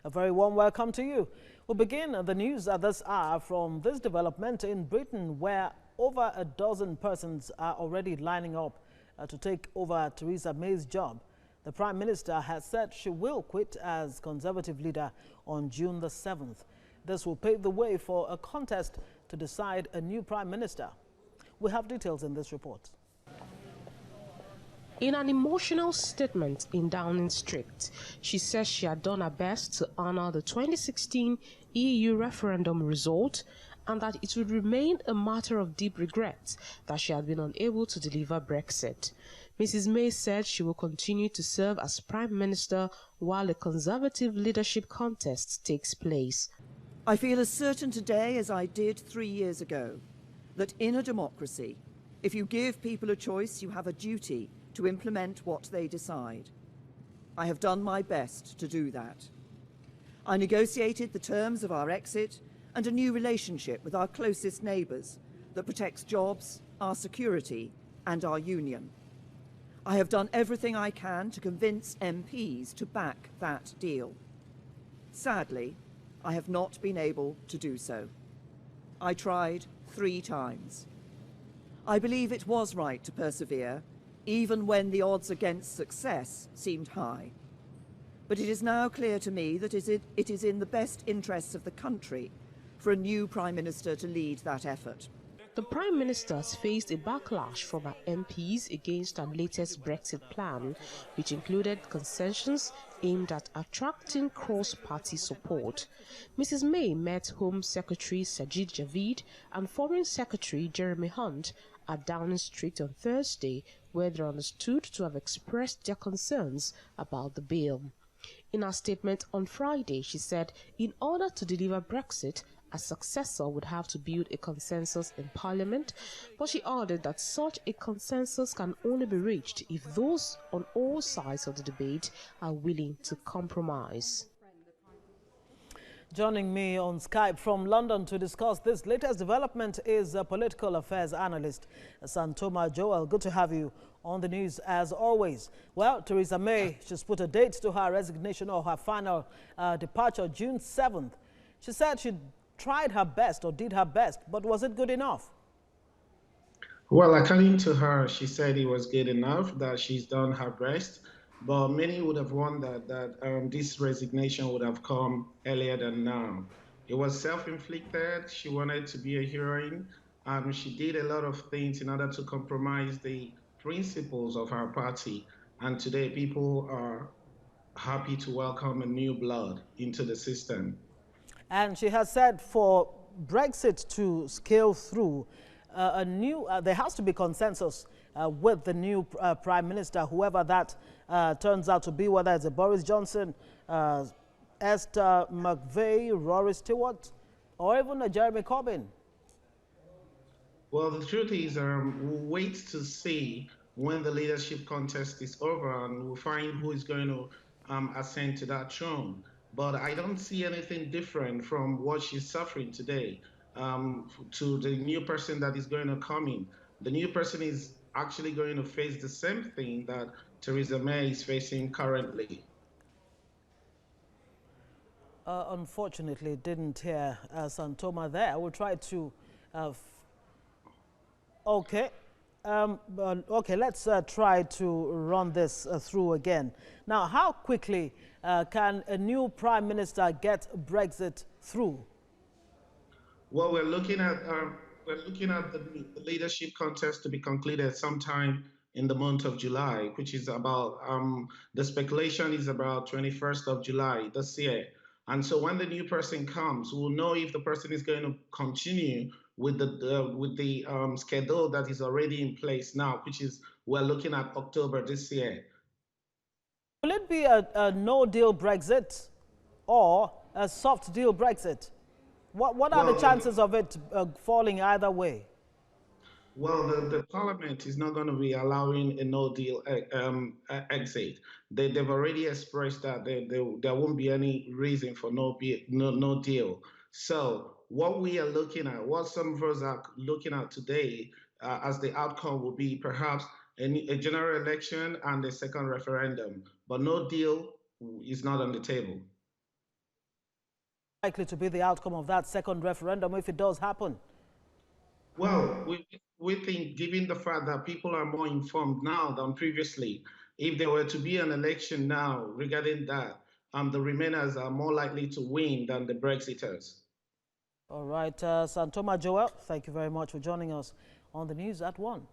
A very warm welcome to you. We'll begin the news at this hour from this development in Britain, where over a dozen persons are already lining up to take over Theresa May's job. The Prime Minister has said she will quit as Conservative leader on June the 7th. This will pave the way for a contest to decide a new Prime Minister. We have details in this report. In an emotional statement in Downing Street, she says she had done her best to honor the 2016 EU referendum result and that it would remain a matter of deep regret that she had been unable to deliver Brexit. Mrs. May said she will continue to serve as Prime Minister while a Conservative leadership contest takes place. I feel as certain today as I did 3 years ago that in a democracy, if you give people a choice, you have a duty to implement what they decide. I have done my best to do that. I negotiated the terms of our exit and a new relationship with our closest neighbours that protects jobs, our security and our union. I have done everything I can to convince MPs to back that deal. Sadly, I have not been able to do so. I tried 3 times. I believe it was right to persevere, even when the odds against success seemed high. But it is now clear to me that it is in the best interests of the country for a new Prime Minister to lead that effort. The Prime Minister has faced a backlash from her MPs against her latest Brexit plan, which included concessions aimed at attracting cross-party support. Mrs. May met Home Secretary Sajid Javid and Foreign Secretary Jeremy Hunt at Downing Street on Thursday, where they are understood to have expressed their concerns about the bill. In her statement on Friday, she said, in order to deliver Brexit, a successor would have to build a consensus in Parliament, but she added that such a consensus can only be reached if those on all sides of the debate are willing to compromise. Joining me on Skype from London to discuss this latest development is political affairs analyst Santoma Joel. Good to have you on the news as always. Well, Theresa May, she's put a date to her resignation or her final departure, June 7th. She said she tried her best or did her best, but was it good enough? Well, according to her, she said it was good enough, that she's done her best. But many would have wondered that this resignation would have come earlier than now. It was self-inflicted. She wanted to be a heroine. She did a lot of things in order to compromise the principles of her party. And today people are happy to welcome a new blood into the system. And she has said for Brexit to scale through, there has to be consensus with the new Prime Minister, whoever that turns out to be, whether it's a Boris Johnson, Esther McVeigh, Rory Stewart, or even a Jeremy Corbyn. Well, the truth is, we'll wait to see when the leadership contest is over, and we'll find who is going to ascend to that throne. But I don't see anything different from what she's suffering today to the new person that is going to come in. The new person is actually going to face the same thing that Theresa May is facing currently. Unfortunately, didn't hear Santoma there. I will try to... Okay. Okay, let's try to run this through again. Now, how quickly can a new Prime Minister get Brexit through? Well, we're looking at the leadership contest to be concluded sometime in the month of July, which is about the speculation is about 21st of July this year. And so when the new person comes, we'll know if the person is going to continue with the schedule that is already in place now, which is we're looking at October this year. Will it be a no-deal Brexit or a soft deal Brexit? What are the chances of it falling either way? Well, the Parliament is not going to be allowing a no-deal exit. They've already expressed that there won't be any reason for no deal. So what we are looking at, what some of us are looking at today as the outcome will be perhaps a general election and a second referendum. But no deal is not on the table. Likely to be the outcome of that second referendum if it does happen? Well, we think, given the fact that people are more informed now than previously, if there were to be an election now regarding that, the Remainers are more likely to win than the Brexiters. All right, Santoma Joel, thank you very much for joining us on the news at 1.